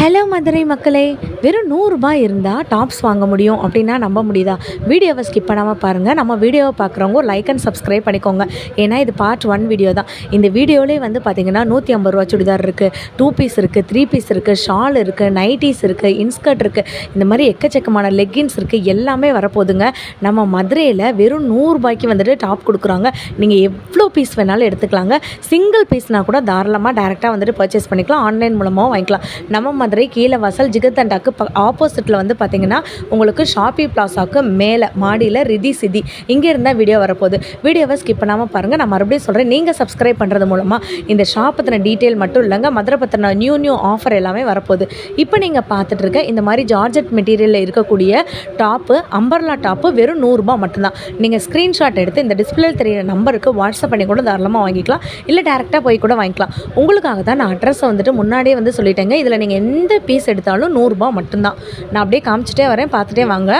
Hello Madurai மக்களே, வெறும் ரூ. 100 இருந்தால் டாப்ஸ் வாங்க முடியும் அப்படின்னா நம்ப முடியுதா? வீடியோவை ஸ்கிப் பண்ணாமல் பாருங்கள். நம்ம வீடியோவை பார்க்குறவங்க லைக் அண்ட் சப்ஸ்கிரைப் பண்ணிக்கோங்க. ஏன்னா இது பார்ட் 1 வீடியோ தான். இந்த வீடியோவிலே வந்து பார்த்திங்கன்னா ரூ. 150 சுடிதார் இருக்குது, 2 பீஸ் இருக்குது, 3 பீஸ் இருக்குது, ஷால் இருக்குது, நைட்டிஸ் இருக்குது, இன்ஸ்கர்ட் இருக்குது, இந்த மாதிரி எக்கச்சக்கமான லெக்கின்ஸ் இருக்குது, எல்லாமே வரப்போகுதுங்க. நம்ம மதுரையில் வெறும் ரூ. 100 வந்துட்டு டாப் கொடுக்குறாங்க. நீங்கள் எவ்வளோ பீஸ் வேணாலும் எடுத்துக்கலாங்க. சிங்கிள் பீஸ்னால் கூட தாராளமாக டேரெக்டாக வந்துட்டு பர்ச்சேஸ் பண்ணிக்கலாம். ஆன்லைன் மூலமாக வாங்கிக்கலாம். நம்ம மதுரை கீழே வாசல் ஜிகர்தண்டாக்கு ஆப்போசிட்டில் வந்து பார்த்திங்கன்னா உங்களுக்கு ஷாப்பி பிளாசாவுக்கு மேலே மாடியில் ரிதி சிதி இங்கே இருந்தால் வீடியோ வரப்போகுது. வீடியோவை ஸ்கிப் பண்ணாமல் பாருங்கள். நான் மறுபடியும் சொல்கிறேன், நீங்கள் சப்ஸ்கிரைப் பண்ணுறது மூலமாக இந்த ஷாப் பற்றின டீட்டெயில் மட்டும் இல்லைங்க, மதுரை பற்றின நியூ ஆஃபர் எல்லாமே வரப்போகுது. இப்போ நீங்கள் பார்த்துட்டு இருக்க இந்த மாதிரி ஜார்ஜெட் மெட்டீரியலில் இருக்கக்கூடிய டாப்பு, அம்பர்லா டாப்பு வெறும் ரூ. 100 மட்டும்தான். நீங்கள் ஸ்க்ரீன்ஷாட் எடுத்து இந்த டிஸ்பிளே தெரியிற நம்பருக்கு வாட்ஸ்அப் பண்ணி கூட தாராளமாக வாங்கிக்கலாம், இல்லை டேரெக்டாக போய் கூட வாங்கிக்கலாம். உங்களுக்காக தான் நான் அட்ரஸை வந்துட்டு முன்னாடியே வந்து சொல்லிட்டேங்க. இதில் நீங்கள் எந்த பீஸ் எடுத்தாலும் ரூ. 100 மட்டும்தான். நான் அப்படியே காமிச்சிட்டே வரேன், பார்த்துட்டே வாங்க.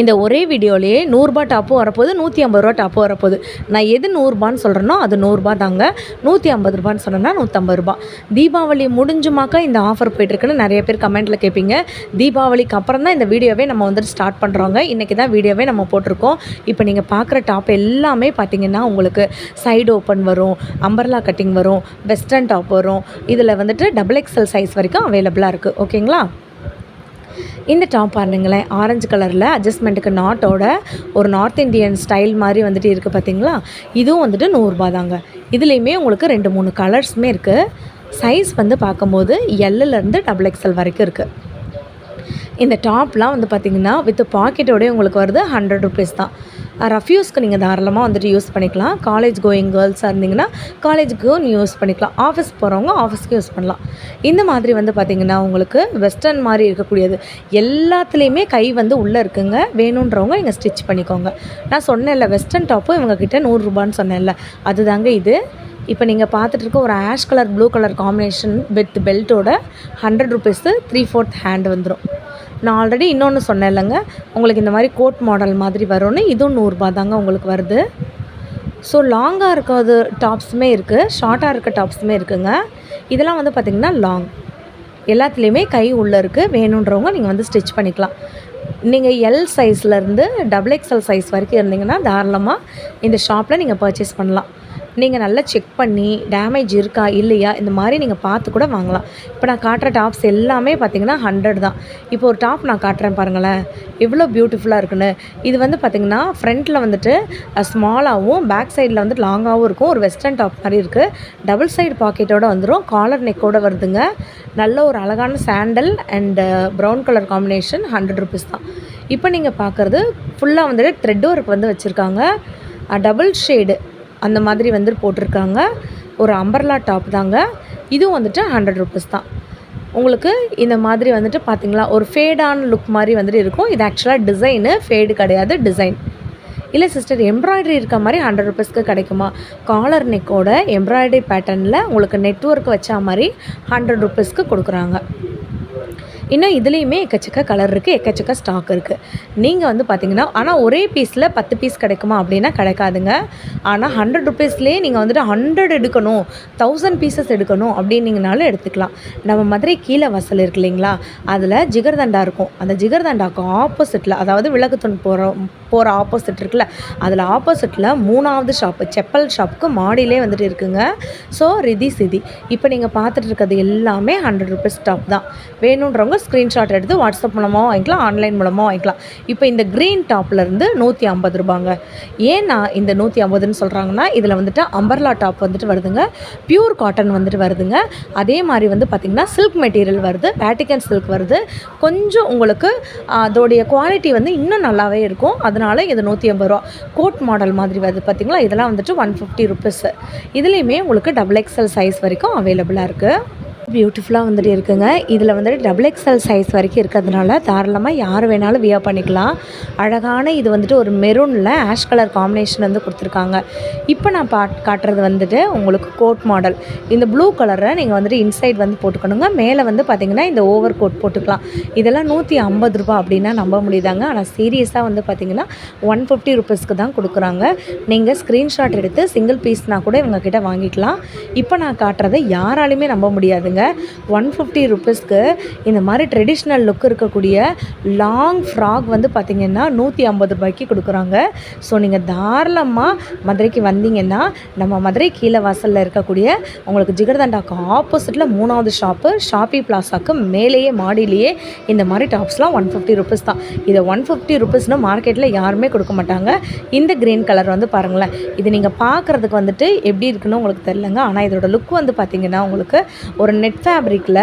இந்த ஒரே வீடியோலேயே ரூ. டாப்பும் வரப்போகுது, ரூ. 150 டாப்பும் வரப்போகுது. நான் எது ரூ. சொல்கிறேனோ அது ரூ. தாங்க. ரூ. சொன்னேன்னா ரூ. தீபாவளி முடிஞ்சுமாக்கா இந்த ஆஃபர் போய்ட்டுருக்குன்னு நிறைய பேர் கமெண்ட்டில் கேட்பீங்க. தீபாவளிக்கு அப்புறம் தான் இந்த வீடியோவே நம்ம வந்துட்டு ஸ்டார்ட் பண்ணுறோங்க. இன்றைக்கி தான் வீடியோவே நம்ம போட்டிருக்கோம். இப்போ நீங்கள் பார்க்குற டாப் எல்லாமே பார்த்திங்கன்னா உங்களுக்கு சைடு ஓப்பன் வரும், அம்பர்லா கட்டிங் வரும், வெஸ்டர்ன் டாப் வரும். இதில் வந்துட்டு XXL சைஸ் வரைக்கும் அவைலபிளாக இருக்குது. ஓகேங்களா? இந்த டாப் பாருங்களேன், ஆரஞ்சு கலரில் அட்ஜஸ்ட்மெண்ட்டுக்கு நாட்டோட ஒரு நார்த் இந்தியன் ஸ்டைல் மாதிரி வந்துட்டு இருக்குது பார்த்திங்களா? இதுவும் வந்துட்டு ரூ. தாங்க. இதுலேயுமே உங்களுக்கு 2-3 கலர்ஸுமே இருக்குது. சைஸ் வந்து பார்க்கும்போது Lலேருந்து XXL வரைக்கும் இருக்குது. இந்த டாப்லாம் வந்து பார்த்திங்கன்னா வித் பாக்கெட்டோடய உங்களுக்கு வருது ₹100 தான். ரஃப்யூஸ்க்கு நீங்கள் தாராளமாக வந்துட்டு யூஸ் பண்ணிக்கலாம். காலேஜ் கோயிங் கேர்ள்ஸாக இருந்தீங்கன்னா காலேஜுக்கும் யூஸ் பண்ணிக்கலாம். ஆஃபீஸ் போகிறவங்க ஆஃபீஸ்க்கு யூஸ் பண்ணலாம். இந்த மாதிரி வந்து பார்த்திங்கன்னா உங்களுக்கு வெஸ்டர்ன் மாதிரி இருக்கக்கூடியது எல்லாத்துலேயுமே கை வந்து உள்ளே இருக்குங்க. வேணுன்றவங்க நீங்கள் ஸ்டிச் பண்ணிக்கோங்க. நான் சொன்னேன்ல வெஸ்டர்ன் டாப்பு இவங்கக்கிட்ட ரூ. சொன்னேன்ல, அதுதாங்க இது. இப்போ நீங்கள் பார்த்துட்டு இருக்க ஒரு ash colour blue colour combination with பெல்ட்டோட ₹100 3/4 ஹேண்ட் வந்துடும். நான் ஆல்ரெடி இன்னொன்று சொன்னேன் இல்லைங்க, உங்களுக்கு இந்த மாதிரி கோட் மாடல் மாதிரி வரும்னு, இதுவும் ரூ. தாங்க உங்களுக்கு வருது. ஸோ லாங்காக இருக்கிறது டாப்ஸுமே இருக்குது, ஷார்ட்டாக இருக்க டாப்ஸுமே இருக்குங்க. இதெல்லாம் வந்து பார்த்திங்கன்னா லாங், எல்லாத்துலேயுமே கை உள்ளே இருக்குது. வேணுன்றவங்க நீங்கள் வந்து ஸ்டிச் பண்ணிக்கலாம். நீங்கள் எல் சைஸ்லேருந்து XXL சைஸ் வரைக்கும் இருந்தீங்கன்னா தாராளமாக இந்த ஷாப்பில் நீங்கள் பர்ச்சேஸ் பண்ணலாம். நீங்கள் நல்லா செக் பண்ணி டேமேஜ் இருக்கா இல்லையா இந்த மாதிரி நீங்கள் பார்த்து கூட வாங்கலாம். இப்போ நான் காட்டுற டாப்ஸ் எல்லாமே பார்த்திங்கன்னா 100 தான். இப்போ ஒரு டாப் நான் காட்டுறேன் பாருங்களேன், எவ்வளோ பியூட்டிஃபுல்லாக இருக்குன்னு. இது வந்து பார்த்திங்கன்னா ஃப்ரண்ட்டில் வந்துட்டு ஸ்மாலாகவும் பேக் சைடில் வந்துட்டு லாங்காகவும் இருக்கும். ஒரு வெஸ்டர்ன் டாப் மாதிரி இருக்குது. டபுள் சைடு பாக்கெட்டோடு வந்துடும். காலர் நெக்கோடு வருதுங்க. நல்ல ஒரு அழகான sandal and brown colour combination ₹100 தான். இப்போ நீங்கள் பார்க்குறது ஃபுல்லாக வந்துட்டு த்ரெட் ஒர்க் வந்து வச்சுருக்காங்க. டபுள் ஷேடு அந்த மாதிரி வந்து போட்டிருக்காங்க. ஒரு அம்பர்லா டாப் தாங்க. இதுவும் வந்துட்டு ₹100 தான். உங்களுக்கு இந்த மாதிரி வந்துட்டு பார்த்திங்களா ஒரு ஃபேடான லுக் மாதிரி வந்துட்டு இருக்கும். இது ஆக்சுவலாக டிசைனு, ஃபேடு கிடையாது, டிசைன். இல்லை சிஸ்டர் எம்ப்ராய்டரி இருக்க மாதிரி ₹100 கிடைக்குமா? காலர் நெக்கோட எம்ப்ராய்டரி பேட்டர்னில் உங்களுக்கு நெட்வொர்க் வச்சா மாதிரி ₹100 கொடுக்குறாங்க. இன்னும் இதுலேயுமே எக்கச்சக்க கலர் இருக்குது, எக்கச்சக்க ஸ்டாக் இருக்குது. நீங்கள் வந்து பார்த்திங்கன்னா ஆனால் ஒரே பீஸில் 10 பீஸ் கிடைக்குமா அப்படின்னா கிடைக்காதுங்க. ஆனால் ₹100லேயே நீங்கள் வந்துட்டு 100 எடுக்கணும், 1000 பீசஸ் எடுக்கணும் அப்படின்னீங்கனாலும் எடுத்துக்கலாம். நம்ம மதுரை கீழே வாசல் இருக்கு இல்லைங்களா, அதில் ஜிகர்தண்டா இருக்கும். அந்த ஜிகர்தண்டாவுக்கு ஆப்போசிட்டில், அதாவது விளக்குத்தூண் போகிற ஆப்போசிட் இருக்குல்ல, அதில் ஆப்போசிட்டில் 3வது ஷாப்பு, செப்பல் ஷாப்புக்கு மாடியிலே வந்துட்டு இருக்குங்க. ஸோ ரிதி சிதி இப்போ நீங்கள் பார்த்துட்டு இருக்கிறது எல்லாமே ₹100 டாப் தான். வேணுன்றவங்க ஸ்க்ரீன்ஷாட் எடுத்து வாட்ஸ்அப் மூலமாக வாங்கிக்கலாம், ஆன்லைன் மூலமாக வாங்கிக்கலாம். இப்போ இந்த க்ரீன் டாப்லேருந்து ₹150. ஏன்னா இந்த 150ன்னு சொல்கிறாங்கன்னா இதில் வந்துட்டு அம்பர்லா டாப் வந்துட்டு வருதுங்க, பியூர் காட்டன் வந்துட்டு வருதுங்க. அதே மாதிரி வந்து பார்த்திங்கன்னா சில்க் மெட்டீரியல் வருது, வேட்டிக்கன் சில்க் வருது. கொஞ்சம் உங்களுக்கு அதோடைய குவாலிட்டி வந்து இன்னும் நல்லாவே இருக்கும். அதனால் இது ₹150. கோட் மாடல் மாதிரி வருது பார்த்திங்களா, இதெல்லாம் வந்துட்டு ₹150. இதுலேயுமே உங்களுக்கு XXL சைஸ் வரைக்கும் அவைலபிளாக இருக்குது. பியூட்டிஃபுல்லாக வந்துட்டு இருக்குங்க. இதில் வந்துட்டு XXL சைஸ் வரைக்கும் இருக்கிறதுனால தாராளமாக யார் வேணாலும் வியர் பண்ணிக்கலாம். அழகான இது வந்துட்டு ஒரு மெரூனில் ஆஷ் கலர் காம்பினேஷன் வந்து கொடுத்துருக்காங்க. இப்போ நான் காட்டுறது வந்துட்டு உங்களுக்கு கோட் மாடல். இந்த ப்ளூ கலரை நீங்கள் வந்துட்டு இன்சைட் வந்து போட்டுக்கணுங்க. மேலே வந்து பார்த்திங்கன்னா இந்த ஓவர் கோட் போட்டுக்கலாம். இதெல்லாம் ₹150 அப்படின்னா நம்ப முடியுதாங்க. ஆனால் சீரியஸாக வந்து பார்த்திங்கன்னா ₹150 தான் கொடுக்குறாங்க. நீங்கள் ஸ்க்ரீன்ஷாட் எடுத்து சிங்கிள் பீஸ்னால் கூட இவங்கக்கிட்ட வாங்கிக்கலாம். இப்போ நான் காட்டுறதை யாராலையுமே நம்ப முடியாதுங்க. பாருங்கள் 150 ருபீஸ்க்கு இந்த மாதிரி ட்ரெடிஷ்னல் லுக் இருக்கக்கூடிய லாங் ஃப்ராக் வந்து பார்த்திங்கன்னா 150 ரூபாய்க்கு கொடுக்குறாங்க. ஸோ நீங்கள் தாராளமாக மதுரைக்கு வந்தீங்கன்னா நம்ம மதுரை கீழே வாசலில் இருக்கக்கூடிய உங்களுக்கு ஜிகர்தண்டாக்கு ஆப்போசிட்டில் 3வது ஷாப்பி பிளாஸாக்கு மேலேயே மாடியிலேயே இந்த மாதிரி டாப்ஸ்லாம் 150 ருபீஸ் தான். இதை 150 ருபீஸ்னு மார்க்கெட்டில் யாருமே கொடுக்க மாட்டாங்க. இந்த க்ரீன் கலர் வந்து பாருங்களேன், இது நீங்கள் பார்க்குறதுக்கு வந்துட்டு எப்படி இருக்குன்னு உங்களுக்கு தெரிலங்க. ஆனால் இதோட லுக் வந்து பார்த்திங்கன்னா உங்களுக்கு ஒரு நெட் ஃபேப்ரிக்கில்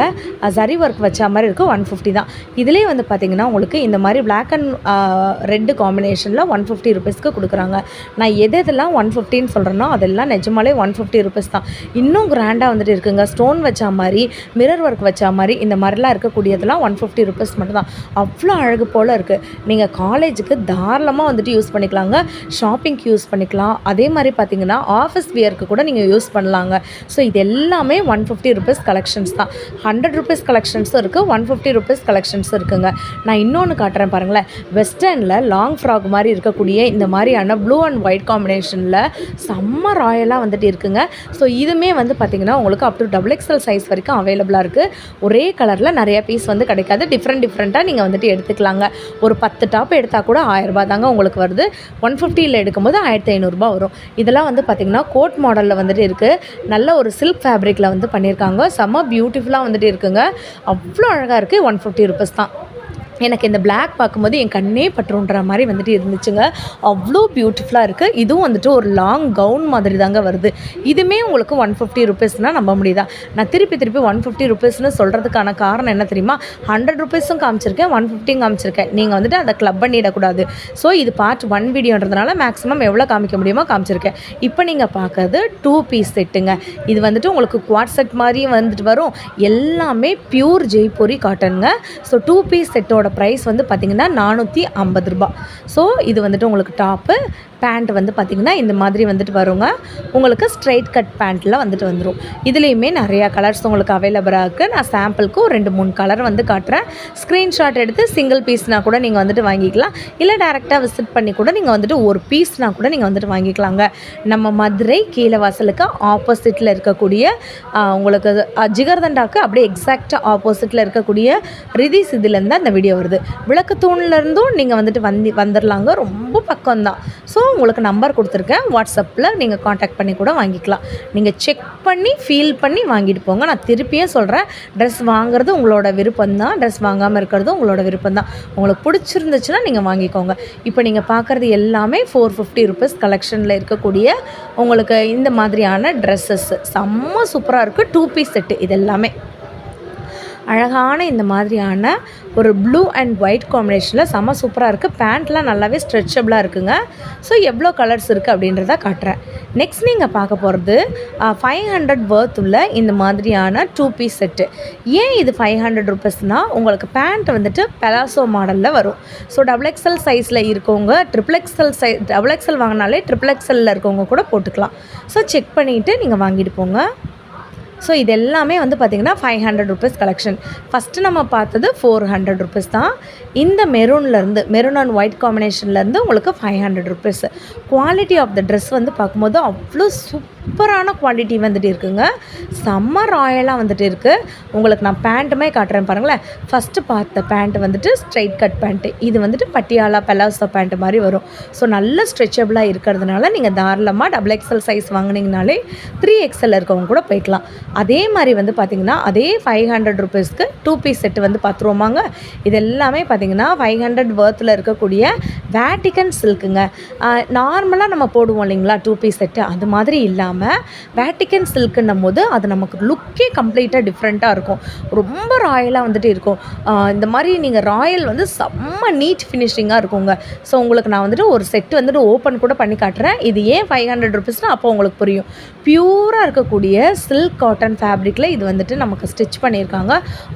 சரி ஒர்க் வச்ச மாதிரி இருக்குது. 150 தான். இதிலே வந்து பார்த்திங்கன்னா உங்களுக்கு இந்த மாதிரி பிளாக் அண்ட் ரெட்டு காம்பினேஷனில் 150 ருபீஸ்க்கு கொடுக்குறாங்க. நான் எதெல்லாம் 150ன்னு சொல்கிறேன்னா அதெல்லாம் நிஜமாலே 150 ருபீஸ் தான். இன்னும் கிராண்டாக வந்துட்டு இருக்குங்க. ஸ்டோன் வச்ச மாதிரி, மிரர் ஒர்க் வச்ச மாதிரி இந்த மாதிரிலாம் இருக்கக்கூடியதெல்லாம் 150 ருபீஸ் மட்டும் தான். அவ்வளோ அழகு போல் இருக்குது. நீங்கள் காலேஜுக்கு தாராளமாக வந்துட்டு யூஸ் பண்ணிக்கலாங்க, ஷாப்பிங்க்கு யூஸ் பண்ணிக்கலாம். அதே மாதிரி பார்த்திங்கன்னா ஆஃபீஸ் வியருக்கு கூட நீங்கள் யூஸ் பண்ணலாங்க. ஸோ இது எல்லாமே 150 ருபீஸ் கலெக்ஷன்ஸ் தான். 100 ருபீஸ் கலெக்ஷன்ஸும் இருக்குது, 150 ருபீஸ் கலெக்ஷன்ஸும் இருக்குங்க. நான் இன்னொன்று காட்டுறேன் பாருங்களேன். வெஸ்டர்னில் லாங் ஃப்ராக் மாதிரி இருக்கக்கூடிய இந்த மாதிரியான ப்ளூ அண்ட் ஒயிட் காம்பினேஷனில் செம்ம ராயலாக வந்துட்டு இருக்குங்க. ஸோ இதுவுமே வந்து பார்த்திங்கன்னா உங்களுக்கு அப் டு XXL சைஸ் வரைக்கும் அவைலபிளாக இருக்குது. ஒரே கலரில் நிறைய பீஸ் வந்து கிடைக்காது. டிஃப்ரெண்ட்டாக நீங்கள் வந்துட்டு எடுத்துக்கலாங்க. ஒரு 10 டாப் எடுத்தால் கூட 1000 ரூபா தாங்க உங்களுக்கு வருது. 150ல் எடுக்கும்போது 1500 ரூபா வரும். இதெல்லாம் வந்து பார்த்திங்கன்னா கோட் மாடலில் வந்துட்டு இருக்குது. நல்ல ஒரு சில்க் ஃபேப்ரிக்கில் வந்து பண்ணியிருக்காங்க. செம்ம பியூட்டிஃபுல்லாக வந்துட்டு இருக்குங்க. அவ்வளோ அழகாக இருக்குது. 150 ருபீஸ் தான். எனக்கு இந்த பிளாக் பார்க்கும்போது என் கண்ணே பற்றுன்ற மாதிரி வந்துட்டு இருந்துச்சுங்க. அவ்வளோ பியூட்டிஃபுல்லாக இருக்குது. இதுவும் வந்துட்டு ஒரு லாங் கவுன் மாதிரி தாங்க வருது. இதுவுமே உங்களுக்கு 150 ருபீஸ்னால் நம்ப முடியுதா? நான் திருப்பி 150 ருபீஸ்னு சொல்கிறதுக்கான காரணம் என்ன தெரியுமா? 100 ருபீஸும் காமிச்சிருக்கேன், 150 காமிச்சிருக்கேன். நீங்கள் வந்துட்டு அதை கிளப் பண்ணிடக்கூடாது. ஸோ இது பார்ட் 1 வீடியோன்றதுனால மேக்ஸிமம் எவ்வளோ காமிக்க முடியுமோ காமிச்சிருக்கேன். இப்போ நீங்கள் பார்க்குறது 2 பீஸ் செட்டுங்க. இது வந்துட்டு உங்களுக்கு குவாட் செட் மாதிரியும் வந்துட்டு வரும். எல்லாமே பியூர் ஜெய்ப்பூரி காட்டனுங்க. ஸோ 2 பீஸ் செட்டோட ப்ரைஸ் வந்து பார்த்திங்கன்னா 450 ரூபா. ஸோ இது வந்துட்டு உங்களுக்கு டாப்பு, பேண்ட் வந்து பார்த்திங்கன்னா இந்த மாதிரி வந்துட்டு வருங்க. உங்களுக்கு ஸ்ட்ரைட் கட் பேண்ட்டில் வந்துட்டு வந்துடும். இதுலேயுமே நிறையா கலர்ஸ் உங்களுக்கு அவைலபிளாக இருக்குது. நான் சாம்பிளுக்கு ஒரு 2-3 கலர் வந்து காட்டுறேன். ஸ்க்ரீன்ஷாட் எடுத்து சிங்கிள் பீஸ்னால் கூட நீங்கள் வந்துட்டு வாங்கிக்கலாம். இல்லை டேரெக்டாக விசிட் பண்ணி கூட நீங்கள் வந்துட்டு ஒரு பீஸ்னால் கூட நீங்கள் வந்துட்டு வாங்கிக்கலாங்க. நம்ம மதுரை கீழே வாசலுக்கு ஆப்போசிட்டில் இருக்கக்கூடிய உங்களுக்கு ஜிகர்தண்டாக்கு அப்படியே எக்ஸாக்டாக ஆப்போசிட்டில் இருக்கக்கூடிய ரிதிஸ் இதுலேருந்து அந்த வீடியோ வருது. விளக்குத்தூண்லேருந்தும் நீங்கள் வந்துட்டு வந்துடலாங்க. ரொம்ப பக்கம்தான். ஸோ உங்களுக்கு நம்பர் கொடுத்துருக்கேன். வாட்ஸ்அப்பில் நீங்கள் காண்டாக்ட் பண்ணி கூட வாங்கிக்கலாம். நீங்கள் செக் பண்ணி ஃபீல் பண்ணி வாங்கிட்டு போங்க. நான் திருப்பியும் சொல்கிறேன், ட்ரெஸ் வாங்குறது உங்களோட விருப்பம்தான், ட்ரெஸ் வாங்காமல் இருக்கிறது உங்களோட விருப்பம்தான். உங்களுக்கு பிடிச்சிருந்துச்சுன்னா நீங்கள் வாங்கிக்கோங்க. இப்போ நீங்கள் பார்க்குறது எல்லாமே 450 ருபீஸ் கலெக்ஷனில் இருக்கக்கூடிய உங்களுக்கு இந்த மாதிரியான ட்ரெஸ்ஸஸ் செம்ம சூப்பராக இருக்குது. 2 பீஸ் செட்டு. இது எல்லாமே அழகான இந்த மாதிரியான ஒரு ப்ளூ அண்ட் ஒயிட் காம்பினேஷனில் செம்ம சூப்பராக இருக்குது. பேண்ட்லாம் நல்லாவே ஸ்ட்ரெச்சபிளாக இருக்குங்க. ஸோ எவ்வளோ கலர்ஸ் இருக்குது அப்படின்றத காட்டுறேன். நெக்ஸ்ட் நீங்கள் பார்க்க போகிறது 500 வர்த் உள்ள இந்த மாதிரியான 2 பீஸ் செட்டு. ஏன் இது 500 ருபீஸ்னால் உங்களுக்கு பேண்ட் வந்துட்டு பெலாசோ மாடலில் வரும். ஸோ XXL சைஸில் இருக்கவங்க XXL வாங்கினாலே XXLல இருக்கவங்க கூட போட்டுக்கலாம். ஸோ செக் பண்ணிவிட்டு நீங்கள் வாங்கிட்டு போங்க. ஸோ இது எல்லாமே வந்து பார்த்திங்கன்னா 500 ருபீஸ் கலெக்ஷன். ஃபஸ்ட்டு நம்ம பார்த்தது 400 ருபீஸ் தான். இந்த மெரூன் அண்ட் ஒயிட் காம்பினேஷன்லேருந்து உங்களுக்கு 500 rupees. Quality of the dress வந்து பார்க்கும்போது அவ்வளோ சூப்பரான குவாலிட்டி வந்துட்டு இருக்குங்க. செம்ம ராயலாக வந்துட்டு இருக்குது. உங்களுக்கு நான் பேண்ட்டுமே காட்டுறேன் பாருங்களேன். ஃபஸ்ட்டு பார்த்த பேண்ட் வந்துட்டு ஸ்ட்ரைட் கட் பேண்ட்டு. இது வந்துட்டு பட்டியாலா பெலாசோ பேண்ட்டு மாதிரி வரும். ஸோ நல்ல ஸ்ட்ரெச்சபிளாக இருக்கிறதுனால நீங்கள் தாராளமாக XXL சைஸ் வாங்கினீங்கனாலே 3XL இருக்கவங்க கூட போய்க்கலாம். அதே மாதிரி வந்து பார்த்திங்கன்னா அதே 500 ருபீஸ்க்கு 2 பீஸ் செட்டு வந்து பார்த்துருவோமாங்க. இது எல்லாமே பார்த்திங்கன்னா 500 வர்த்தில் இருக்கக்கூடிய வேட்டிக்கன் சில்க்குங்க. நார்மலாக நம்ம போடுவோம் இல்லைங்களா 2 பீஸ் செட்டு, அது மாதிரி இல்லாமல் வேட்டிக்கன் சில்க்குன்னும் போது அது நமக்கு லுக்கே கம்ப்ளீட்டாக டிஃப்ரெண்ட்டாக இருக்கும். ரொம்ப ராயலாக வந்துட்டு இருக்கும். இந்த மாதிரி நீங்கள் ராயல் வந்து செம்ம நீட் ஃபினிஷிங்காக இருக்குங்க. ஸோ உங்களுக்கு நான் வந்துட்டு ஒரு செட்டு வந்துட்டு ஓப்பன் கூட பண்ணி காட்டுறேன். இது ஏன் 500 ருபீஸ்னால் அப்போ உங்களுக்கு புரியும். பியூராக இருக்கக்கூடிய சில்க் காட்டன் ஃபேப்ரிக்கில் இது வந்துட்டு நமக்கு ஸ்டிச் பண்ணியிருக்காங்க.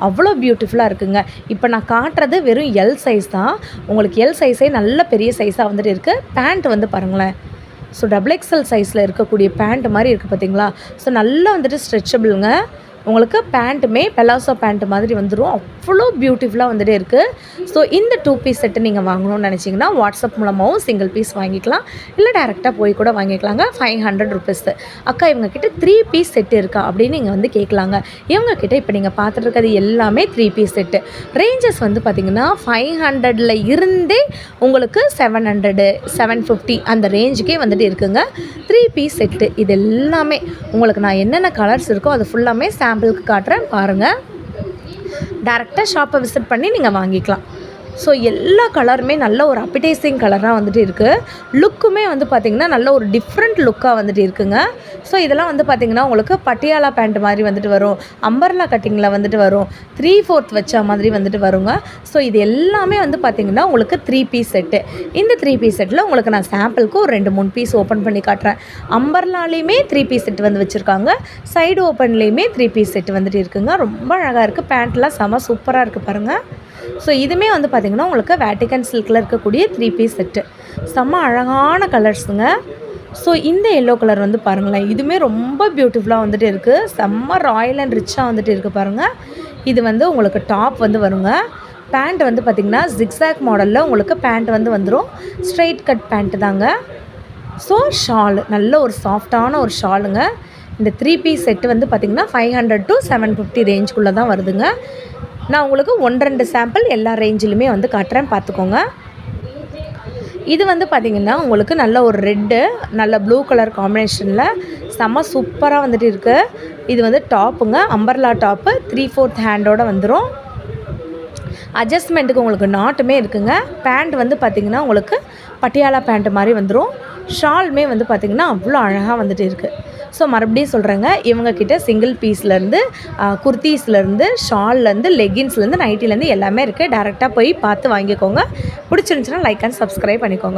அவ்வளோ பியூட்டிஃபுல்லாக இருக்குங்க. இப்போ நான் காட்டுறது வெறும் எல் சைஸ் தான். உங்களுக்கு எல் சைஸே நல்ல பெரிய சைஸாக வந்துட்டு இருக்குது. பேண்ட் வந்து பாருங்களேன். ஸோ XXL சைஸில் இருக்கக்கூடிய பேண்ட் மாதிரி இருக்குது பார்த்தீங்களா? ஸோ நல்லா வந்துட்டு ஸ்ட்ரெச்சபிளுங்க. உங்களுக்கு பேண்ட்டுமே பெலாசோ பேண்ட் மாதிரி வந்துடும். அவ்வளோ பியூட்டிஃபுல்லாக வந்துட்டு இருக்குது. ஸோ இந்த 2 பீஸ் செட்டு நீங்கள் வாங்கணும்னு நினச்சிங்கன்னா வாட்ஸ்அப் மூலமாகவும் சிங்கிள் பீஸ் வாங்கிக்கலாம், இல்லை டேரெக்டாக போய் கூட வாங்கிக்கலாங்க. 500 ருபீஸ். அக்கா இவங்கக்கிட்ட 3 பீஸ் செட்டு இருக்கா அப்படின்னு நீங்கள் வந்து கேட்கலாங்க. இவங்கக்கிட்ட இப்போ நீங்கள் பார்த்துட்டு இருக்கிறது எல்லாமே 3 பீஸ் செட்டு. ரேஞ்சஸ் வந்து பார்த்திங்கன்னா 500ல் இருந்தே உங்களுக்கு 700, 750 அந்த ரேஞ்சுக்கே வந்துட்டு இருக்குங்க. 3 பீஸ் செட்டு இது எல்லாமே உங்களுக்கு நான் என்னென்ன கலர்ஸ் இருக்கோ அது ஃபுல்லாமே சாம்பிளுக்கு காட்டுறேன் பாருங்கள். டேரெக்டாக ஷாப்பை விசிட் பண்ணி நீங்கள் வாங்கிக்கலாம். ஸோ எல்லா கலருமே நல்ல ஒரு அப்பிடைசிங் கலராக வந்துட்டு இருக்குது. லுக்குமே வந்து பார்த்திங்கன்னா நல்ல ஒரு டிஃப்ரெண்ட் லுக்காக வந்துட்டு இருக்குங்க. ஸோ இதெல்லாம் வந்து பார்த்திங்கன்னா உங்களுக்கு பட்டியாலா பேண்ட் மாதிரி வந்துட்டு வரும், அம்பர்லா கட்டிங்கில் வந்துட்டு வரும், 3/4 வச்ச மாதிரி வந்துட்டு வருங்க. ஸோ இது எல்லாமே வந்து பார்த்திங்கன்னா உங்களுக்கு 3 பீஸ் செட்டு. இந்த 3 பீஸ் செட்டில் உங்களுக்கு நான் சாம்பிளுக்கு ஒரு 2-3 பீஸ் ஓப்பன் பண்ணி காட்டுறேன். அம்பர்லாலேயுமே 3 பீஸ் செட்டு வந்து வச்சுருக்காங்க, சைடு ஓப்பன்லேயுமே 3 பீஸ் செட்டு வந்துட்டு இருக்குங்க. ரொம்ப அழகாக இருக்குது, பேண்ட்லாம் செம சூப்பராக இருக்குது பாருங்கள். ஸோ இதுவுமே வந்து பார்த்திங்கன்னா உங்களுக்கு வேட்டிகன் சில்கில் இருக்கக்கூடிய 3 பீஸ் செட்டு, செம்ம அழகான கலர்ஸுங்க. ஸோ இந்த எல்லோ கலர் வந்து பாருங்களேன், இதுவுமே ரொம்ப பியூட்டிஃபுல்லாக வந்துட்டு இருக்குது, செம்ம ராயல் அண்ட் ரிச்சாக வந்துட்டு இருக்குது பாருங்கள். இது வந்து உங்களுக்கு டாப் வந்து வருங்க. பேண்ட் வந்து பார்த்திங்கன்னா ஜிக்ஸாக் மாடலில் உங்களுக்கு பேண்ட் வந்து வந்துடும், ஸ்ட்ரெயிட் கட் பேண்ட்டு தாங்க. ஸோ ஷால் நல்ல ஒரு சாஃப்டான ஒரு ஷாலுங்க. இந்த 3 பீஸ் செட்டு வந்து பார்த்திங்கன்னா 500 to 750 ரேஞ்சுக்குள்ளே தான் வருதுங்க. நான் உங்களுக்கு 1-2 சாம்பிள் எல்லா ரேஞ்சிலுமே வந்து காட்டுறேன் பார்த்துக்கோங்க. இது வந்து பார்த்திங்கன்னா உங்களுக்கு நல்ல ஒரு ரெட்டு நல்ல ப்ளூ கலர் காம்பினேஷனில் செம்ம சூப்பராக வந்துட்டு இருக்குது. இது வந்து டாப்புங்க, அம்பர்லா டாப்பு 3/4 ஹேண்டோடு வந்துடும். அட்ஜஸ்ட்மெண்ட்டுக்கு உங்களுக்கு நாட்டுமே இருக்குங்க. பேண்ட் வந்து பார்த்திங்கன்னா உங்களுக்கு பட்டியாலா பேண்ட் மாதிரி வந்துடும். ஷாலுமே வந்து பார்த்திங்கன்னா அவ்வளோ அழகாக வந்துட்டு இருக்குது. ஸோ மறுபடியும் சொல்கிறேங்க, இவங்கக்கிட்ட சிங்கிள் பீஸ்லேருந்து குர்த்தீஸ்லேருந்து ஷால்லேருந்து லெகின்ஸ்லேருந்து நைட்டிலேருந்து எல்லாமே இருக்குது. டேரெக்டாக போய் பார்த்து வாங்கிக்கோங்க. பிடிச்சிருந்துச்சுன்னா லைக் அண்ட் சப்ஸ்கிரைப் பண்ணிக்கோங்க.